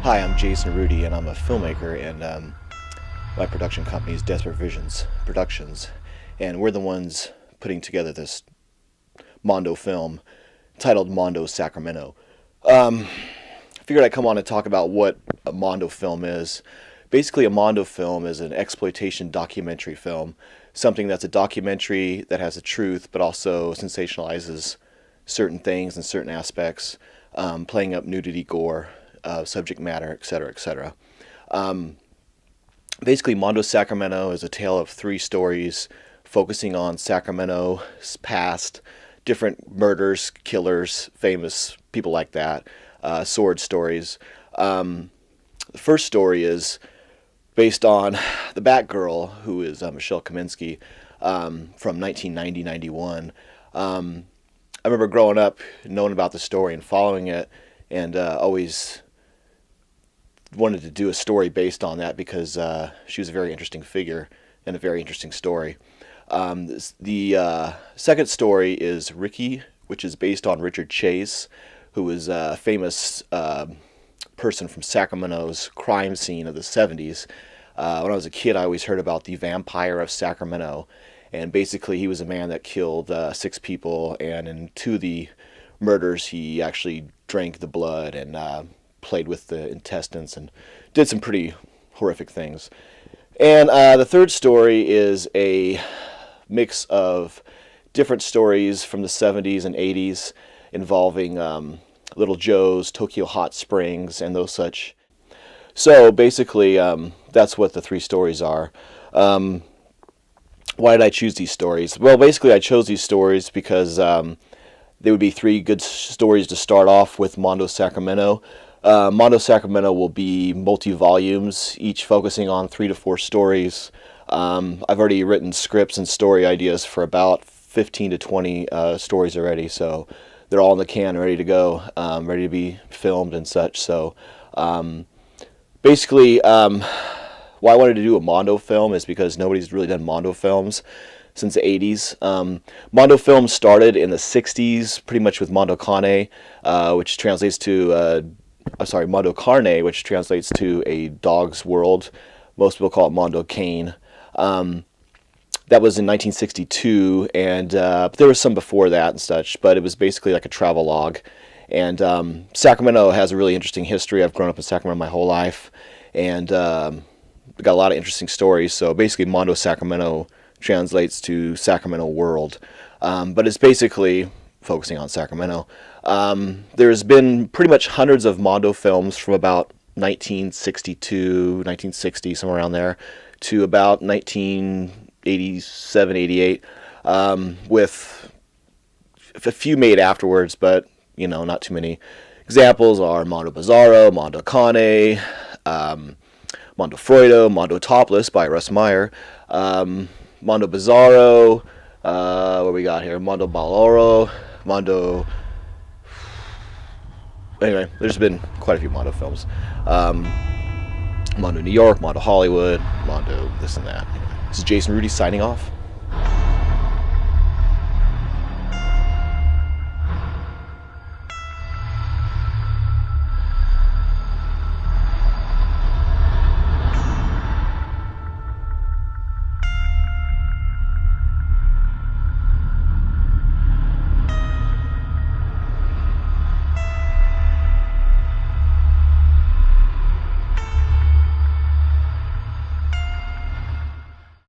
Hi, I'm Jason Rudy, and I'm a filmmaker, and my production company is Desperate Visions Productions, and we're the ones putting together this Mondo film titled Mondo Sacramento. I figured I'd come on and talk about what a Mondo film is. Basically, a Mondo film is an exploitation documentary film, something that's a documentary that has the truth, but also sensationalizes certain things and certain aspects, playing up nudity, gore, subject matter, etc., etc. Basically, Mondo Sacramento is a tale of three stories focusing on Sacramento's past, different murders, killers, famous people like that, sword stories. The first story is based on the Batgirl, who is Michelle Kaminsky, from 1990-91. I remember growing up, knowing about the story and following it, and always wanted to do a story based on that because she was a very interesting figure and a very interesting story. The second story is Ricky, which is based on Richard Chase, who was a famous person from Sacramento's crime scene of the 70s. When I was a kid, I always heard about the Vampire of Sacramento, and basically he was a man that killed 6 people, and in 2 of the murders he actually drank the blood and played with the intestines and did some pretty horrific things. And the third story is a mix of different stories from the 70s and 80s involving Little Joe's, Tokyo Hot Springs, and those such. So basically, that's what the 3 stories are. Why did I choose these stories? Well, basically I chose these stories because they would be 3 good stories to start off with Mondo Sacramento. Mondo Sacramento will be multi-volumes, each focusing on 3 to 4 stories. I've already written scripts and story ideas for about 15 to 20 stories already, so they're all in the can, ready to go, ready to be filmed and such. So basically, why I wanted to do a Mondo film is because nobody's really done Mondo films since the 80s. Mondo films started in the 60s, pretty much with Mondo Cane, which translates to Mondo Carne, which translates to a dog's world. Most people call it Mondo Cane. That was in 1962, and there was some before that and such, but it was basically like a travel log. And Sacramento has a really interesting history. I've grown up in Sacramento my whole life, and got a lot of interesting stories. So basically, Mondo Sacramento translates to Sacramento World, but it's basically focusing on Sacramento. There's been pretty much hundreds of Mondo films from about 1962, 1960, somewhere around there, to about 1987, 88, with a few made afterwards, but not too many. Examples are Mondo Bizarro, Mondo Cane, Mondo Freudo, Mondo Topless by Russ Meyer, Mondo Bizarro, what we got here? Mondo Balloro, Mondo... Anyway, there's been quite a few Mondo films. Mondo New York, Mondo Hollywood, Mondo this and that. This is Jason Rudy signing off.